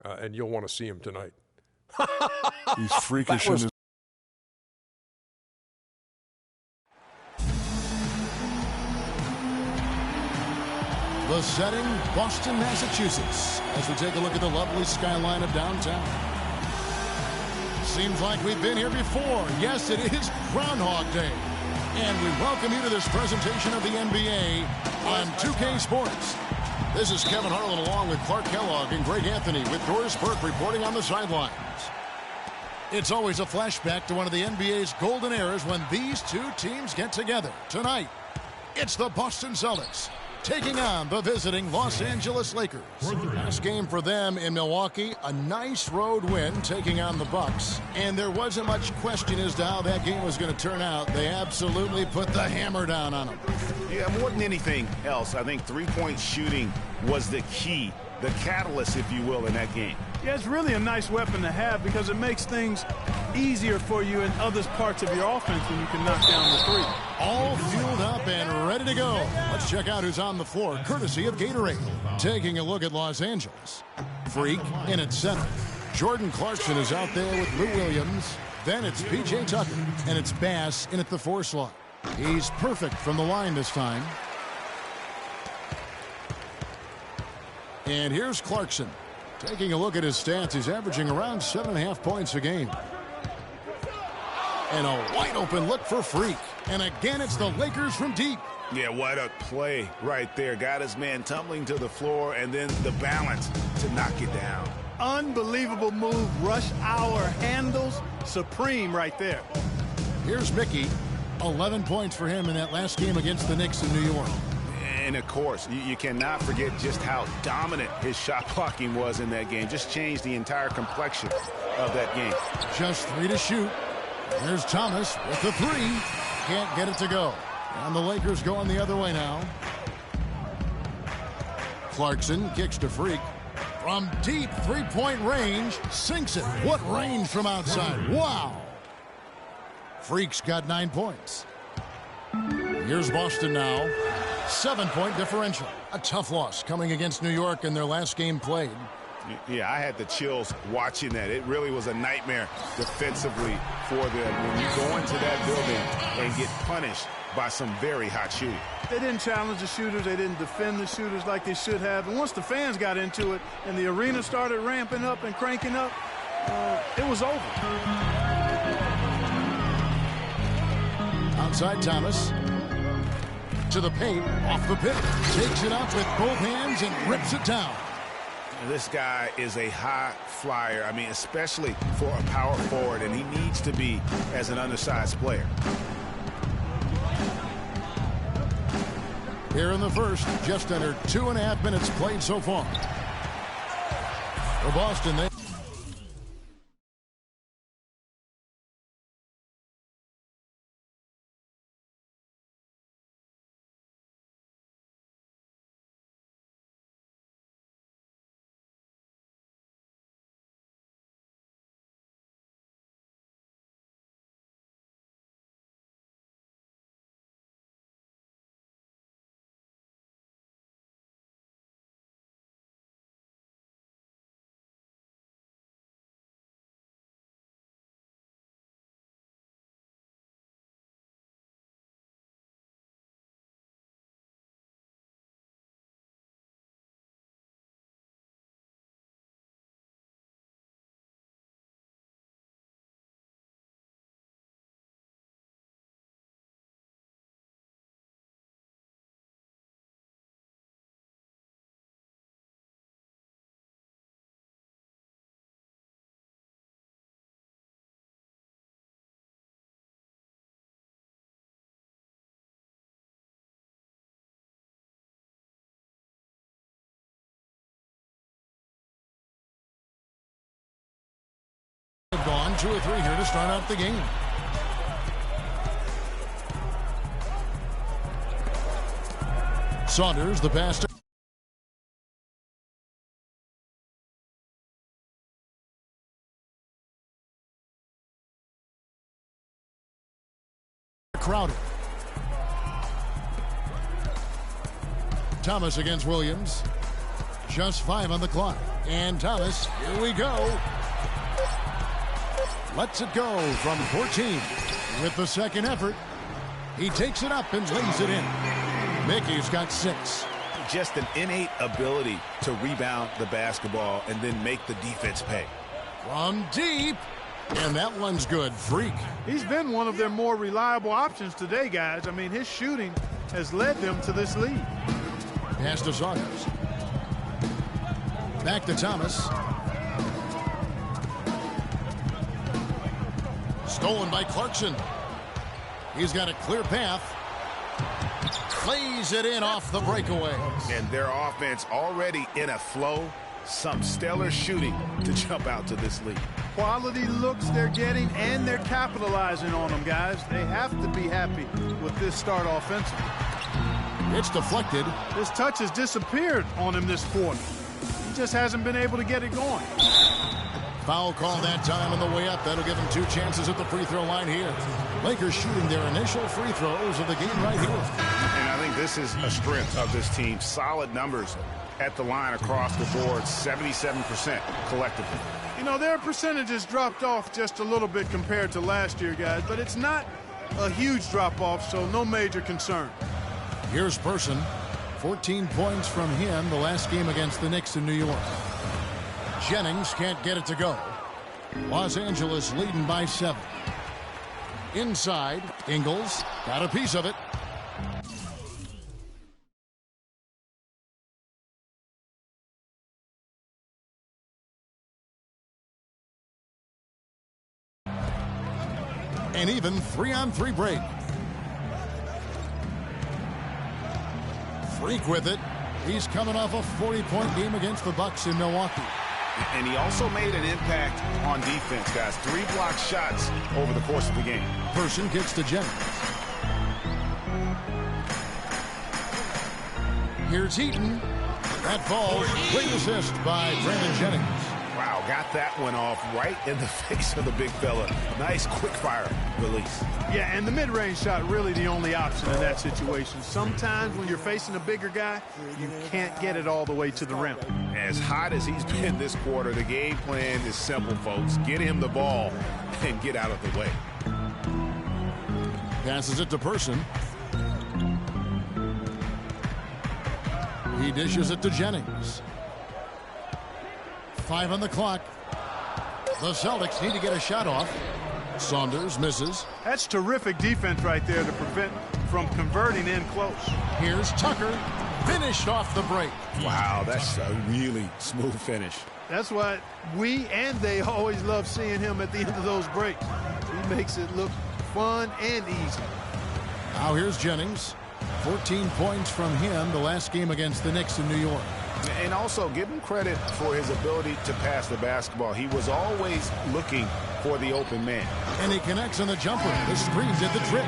and you'll want to see him tonight. He's freakish in his. The setting, Boston, Massachusetts, as we take a look at the lovely skyline of downtown. Seems like we've been here before. Yes, it is Groundhog Day. And we welcome you to this presentation of the NBA on 2K Sports. This is Kevin Harlan along with Clark Kellogg and Greg Anthony with Doris Burke reporting on the sidelines. It's always a flashback to one of the NBA's golden eras when these two teams get together. Tonight, it's the Boston Celtics taking on the visiting Los Angeles Lakers. Last game for them in Milwaukee, a nice road win taking on the Bucks. And there wasn't much question as to how that game was going to turn out. They absolutely put the hammer down on them. Yeah, more than anything else, I think three-point shooting was the key, the catalyst, if you will, in that game. Yeah, it's really a nice weapon to have because it makes things easier for you in other parts of your offense when you can knock down the three. All fueled up and ready to go. Let's check out who's on the floor, courtesy of Gatorade. Taking a look at Los Angeles. Freak in at center. Jordan Clarkson is out there with Lou Williams. Then it's P.J. Tucker, and it's Bass in at the 4 slot. He's perfect from the line this time. And here's Clarkson. Taking a look at his stats, he's averaging around 7.5 points a game. And a wide open look for Freak. And again, it's the Lakers from deep. Yeah, what a play right there. Got his man tumbling to the floor, and then the balance to knock it down. Unbelievable move. Rush hour handles supreme right there. Here's Mickey. 11 points for him in that last game against the Knicks in New York. And, of course, you cannot forget just how dominant his shot blocking was in that game. Just changed the entire complexion of that game. Just 3 to shoot. There's Thomas with the 3. Can't get it to go. And the Lakers going the other way now. Clarkson kicks to Freak. From deep three-point range, sinks it. What range from outside. Wow. Freak's got 9 points. Here's Boston now. 7-point differential. A tough loss coming against New York in their last game played. Yeah, I had the chills watching that. It really was a nightmare defensively for them when you go into that building and get punished by some very hot shooting. They didn't challenge the shooters. They didn't defend the shooters like they should have. And once the fans got into it and the arena started ramping up and cranking up, it was over. Outside Thomas. To the paint, off the pick. Takes it up with both hands and rips it down. This guy is a high flyer. I mean, especially for a power forward, and he needs to be as an undersized player. Here in the first, just under 2.5 minutes played so far. For Boston, they... Gone 2 or 3 here to start out the game. Saunders, the pass to Crowder. Thomas against Williams. Just 5 on the clock. And Thomas, here we go. Lets it go from 14. With the second effort, he takes it up and lays it in. Mickey's got 6. Just an innate ability to rebound the basketball and then make the defense pay. From deep. And that one's good. Freak. He's been one of their more reliable options today, guys. I mean, his shooting has led them to this lead. Pass to Saunders. Back to Thomas. Stolen by Clarkson. He's got a clear path. Plays it in off the breakaway. And their offense already in a flow. Some stellar shooting to jump out to this lead. Quality looks they're getting, and they're capitalizing on them, guys. They have to be happy with this start offensively. It's deflected. His touch has disappeared on him this quarter. He just hasn't been able to get it going. Foul call that time on the way up. That'll give him 2 chances at the free throw line here. Lakers shooting their initial free throws of the game right here. And I think this is a strength of this team. Solid numbers at the line across the board, 77% collectively. You know, their percentages dropped off just a little bit compared to last year, guys, but it's not a huge drop-off, so no major concern. Here's Person. 14 points from him the last game against the Knicks in New York. Jennings can't get it to go. Los Angeles leading by 7. Inside, Ingles got a piece of it. An even 3-on-3 break. Freak with it. He's coming off a 40-point game against the Bucks in Milwaukee. And he also made an impact on defense, guys. 3 block shots over the course of the game. Person gets to Jennings. Here's Heaton. That falls. Great assist by Brandon Jennings. Wow, got that one off right in the face of the big fella. Nice quick fire release. Yeah, and the mid-range shot really the only option in that situation. Sometimes when you're facing a bigger guy, you can't get it all the way to the rim. As hot as he's been this quarter, the game plan is simple, folks. Get him the ball and get out of the way. Passes it to Person. He dishes it to Jennings. 5 on the clock. The Celtics need to get a shot off. Saunders misses. That's terrific defense right there to prevent from converting in close. Here's Tucker. Finished off the break. Wow, that's a really smooth finish. That's why we and they always love seeing him at the end of those breaks. He makes it look fun and easy. Now here's Jennings. 14 points from him the last game against the Knicks in New York. And also give him credit for his ability to pass the basketball. He was always looking for the open man. And he connects on the jumper. The screen did the trick.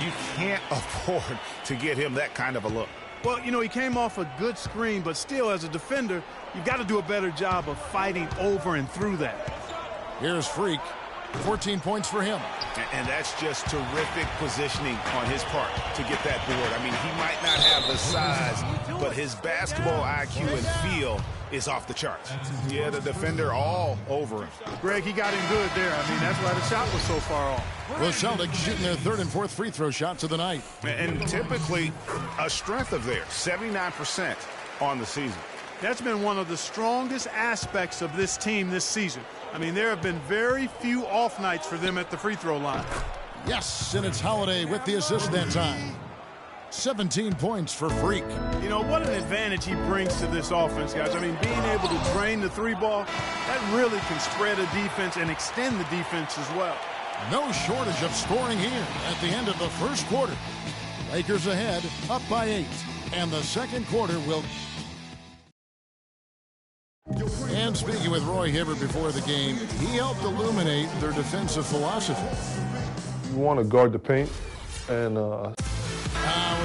You can't afford to get him that kind of a look. Well, you know, he came off a good screen, but still, as a defender, you've got to do a better job of fighting over and through that. Here's Freak. 14 points for him. And that's just terrific positioning on his part to get that board. I mean, he might not have the size, but his basketball IQ and feel is off the charts. Yeah, the defender all over him. Greg, he got in good there. I mean, that's why the shot was so far off. The Celtics shooting their 3rd and 4th free throw shots of the night. And typically a strength of theirs, 79% on the season. That's been one of the strongest aspects of this team this season. I mean, there have been very few off nights for them at the free throw line. Yes, and it's Holiday with the assist that time. 17 points for Freak. You know, what an advantage he brings to this offense, guys. I mean, being able to drain the 3-ball, that really can spread a defense and extend the defense as well. No shortage of scoring here at the end of the first quarter. Lakers ahead, up by 8. And the second quarter will... And speaking with Roy Hibbert before the game, he helped illuminate their defensive philosophy. You want to guard the paint, and when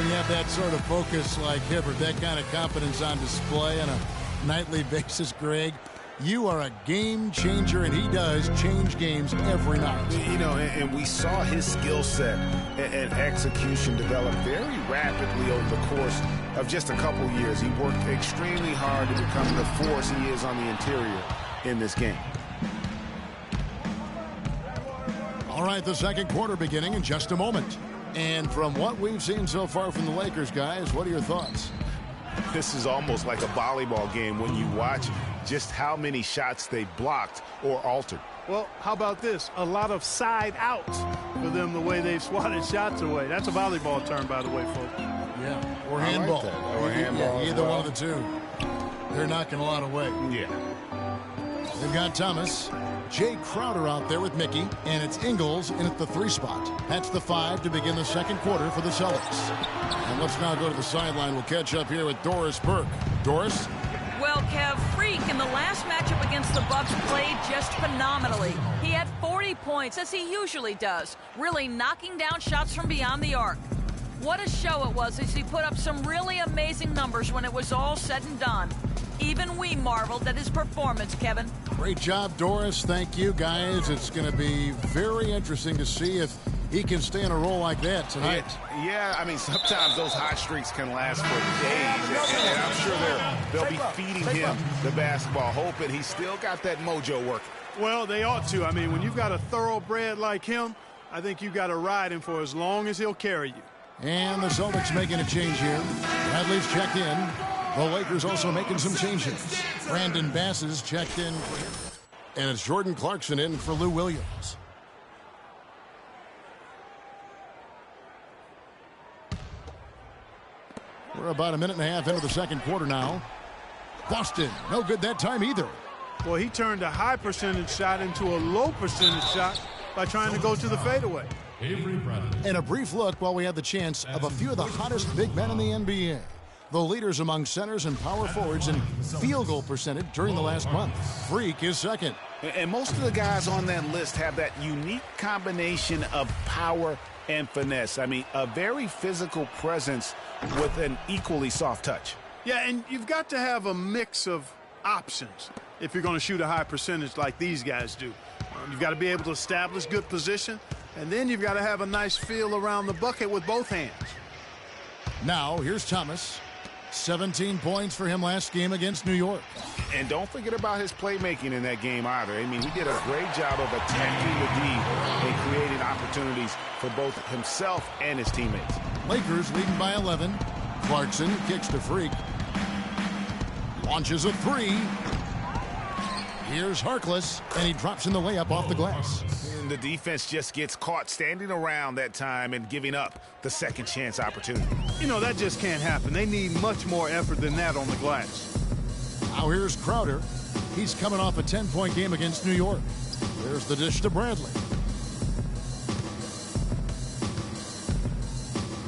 you have that sort of focus like Hibbert, that kind of confidence on display on a nightly basis, Greg, you are a game changer, and he does change games every night. You know, and we saw his skill set and execution develop very rapidly over the course of just a couple years. He worked extremely hard to become the force he is on the interior in this game. All right, the second quarter beginning in just a moment. And from what we've seen so far from the Lakers, guys, what are your thoughts? This is almost like a volleyball game when you watch just how many shots they blocked or altered. Well, how about this? A lot of side outs for them, the way they've swatted shots away. That's a volleyball term, by the way, folks. Yeah, or handball. Like or handball. Yeah, either one of the two. They're knocking a lot away. Yeah. They've got Thomas, Jay Crowder out there with Mickey, and it's Ingles in at the 3 spot. That's the 5 to begin the second quarter for the Celtics. And let's now go to the sideline. We'll catch up here with Doris Burke. Doris? Well, Kev, Freak in the last matchup against the Bucks played just phenomenally. He had 40 points, as he usually does, really knocking down shots from beyond the arc. What a show it was as he put up some really amazing numbers when it was all said and done. Even we marveled at his performance, Kevin. Great job, Doris. Thank you, guys. It's going to be very interesting to see if he can stay in a role like that tonight. Yeah, I mean, sometimes those hot streaks can last for days, and I'm sure they'll be feeding him the basketball, hoping he's still got that mojo working. Well, they ought to. I mean, when you've got a thoroughbred like him, I think you've got to ride him for as long as he'll carry you. And the Celtics making a change here. Bradley's checked in. The Lakers also making some changes. Brandon Bass is checked in. And it's Jordan Clarkson in for Lou Williams. We're about a minute and a half into the second quarter now. Boston, no good that time either. Well, he turned a high percentage shot into a low percentage shot by trying to go to the fadeaway. And a brief look while we have the chance of a few of the hottest big men in the NBA. The leaders among centers and power forwards in field goal percentage during the last month. Freak is second. And most of the guys on that list have that unique combination of power and finesse. I mean, a very physical presence with an equally soft touch. Yeah, and you've got to have a mix of options if you're going to shoot a high percentage like these guys do. You've got to be able to establish good position, and then you've got to have a nice feel around the bucket with both hands. Now, here's Thomas. 17 points for him last game against New York. And don't forget about his playmaking in that game either. I mean, he did a great job of attacking the D and creating opportunities for both himself and his teammates. Lakers leading by 11. Clarkson kicks to Freak. Launches a 3. Here's Harkless, and he drops in the layup off the glass. And the defense just gets caught standing around that time and giving up the second chance opportunity. You know, that just can't happen. They need much more effort than that on the glass. Now here's Crowder. He's coming off a 10-point game against New York. There's the dish to Bradley.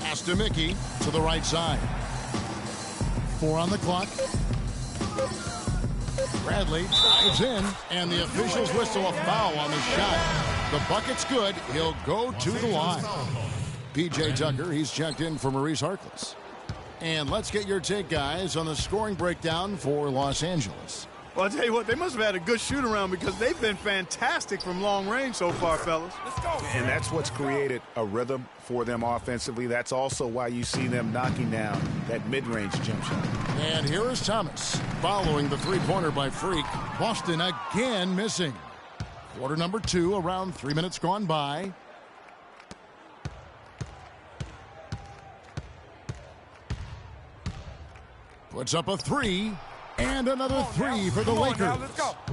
Pass to Mickey to the right side. 4 on the clock. Bradley drives in, and the officials whistle a foul on the shot. The bucket's good. He'll go to the line. P.J. Tucker, he's checked in for Maurice Harkless. And let's get your take, guys, on the scoring breakdown for Los Angeles. Well, I'll tell you what, they must have had a good shoot-around because they've been fantastic from long range so far, fellas. And that's what's created a rhythm for them offensively. That's also why you see them knocking down that mid-range jump shot. And here is Thomas following the three-pointer by Freak. Boston again missing. Quarter number 2, around 3 minutes gone by. Puts up a 3. And another 3 for the Lakers.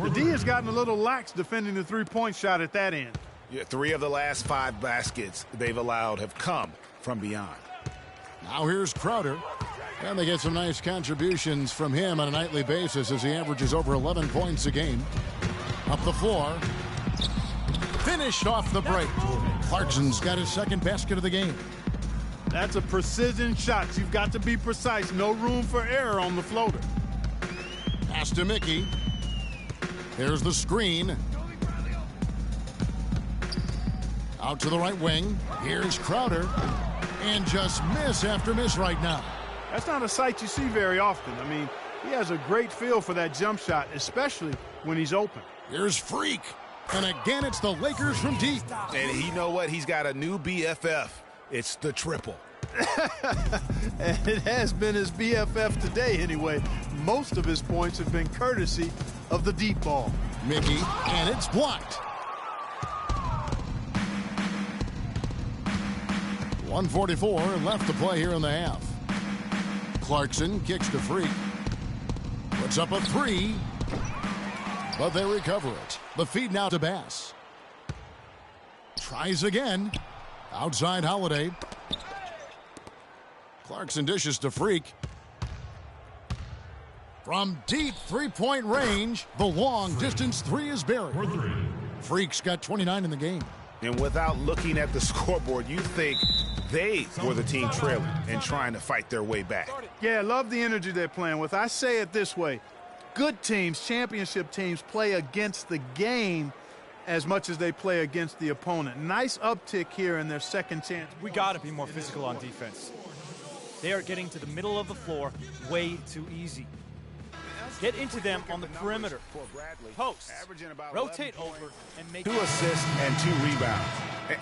The D has gotten a little lax defending the three-point shot at that end. Yeah, 3 of the last 5 baskets they've allowed have come from beyond. Now here's Crowder. And they get some nice contributions from him on a nightly basis as he averages over 11 points a game. Up the floor. Finished off the break. Clarkson's got his second basket of the game. That's a precision shot. You've got to be precise. No room for error on the floater. Pass to Mickey. There's the screen. Out to the right wing. Here's Crowder. And just miss after miss right now. That's not a sight you see very often. I mean, he has a great feel for that jump shot, especially when he's open. Here's Freak. And again, it's the Lakers from deep. And you know what? He's got a new BFF. It's the triple. And it has been his BFF today anyway. Most of his points have been courtesy of the deep ball. Mickey, and it's blocked. 1:44 left to play here in the half. Clarkson kicks to Freak. Puts up a three. But they recover it. The feed now to Bass. Tries again. Outside Holiday. Clarkson dishes to Freak. From deep three-point range, the long-distance three is buried. Freak's got 29 in the game. And without looking at the scoreboard, you think they were the team trailing and trying to fight their way back. Yeah, I love the energy they're playing with. I say it this way. Good teams, championship teams, play against the game as much as they play against the opponent. Nice uptick here in their second chance. We got to be more physical on defense. They are getting to the middle of the floor way too easy. Get into them on the perimeter. Post. Rotate over and make 2 assists and 2 rebounds.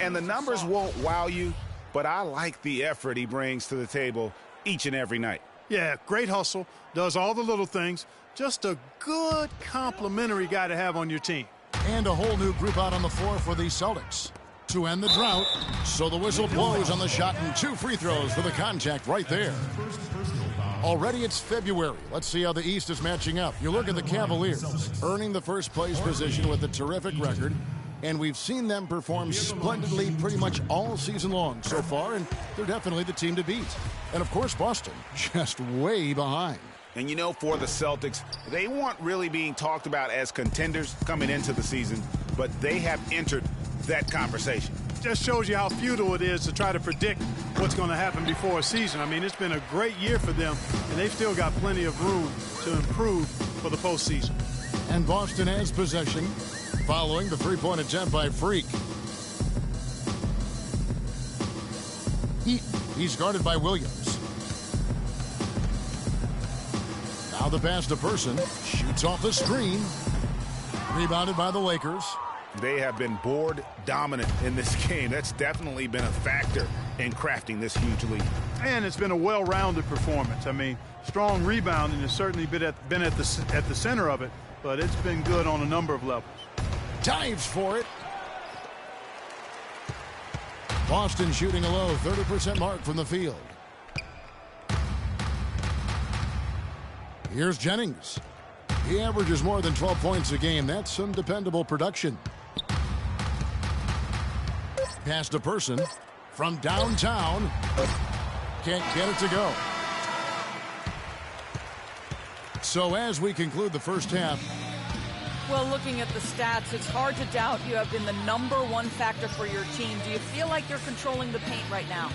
And the numbers won't wow you, but I like the effort he brings to the table each and every night. Yeah, great hustle. Does all the little things. Just a good complimentary guy to have on your team. And a whole new group out on the floor for the Celtics to end the drought. So the whistle blows on the shot and 2 free throws for the contact right there. Already it's February. Let's see how the East is matching up. You look at the Cavaliers, earning the first place position with a terrific record. And we've seen them perform splendidly pretty much all season long so far, and they're definitely the team to beat. And, of course, Boston just way behind. And, you know, for the Celtics, they weren't really being talked about as contenders coming into the season, but they have entered that conversation. Just shows you how futile it is to try to predict what's going to happen before a season. I mean, it's been a great year for them, and they've still got plenty of room to improve for the postseason. And Boston has possession following the three-point attempt by Freak. He's guarded by Williams. Now the pass to Person. Shoots off the screen. Rebounded by the Lakers. They have been board dominant in this game. That's definitely been a factor in crafting this huge lead. And it's been a well-rounded performance. I mean, strong rebounding has certainly been at the center of it, but it's been good on a number of levels. Dives for it. Boston shooting a low 30% mark from the field. Here's Jennings. He averages more than 12 points a game. That's some dependable production. Pass to Person from downtown. Can't get it to go. So as we conclude the first half. Well, looking at the stats, it's hard to doubt you have been the #1 factor for your team. Do you feel like you're controlling the paint right now?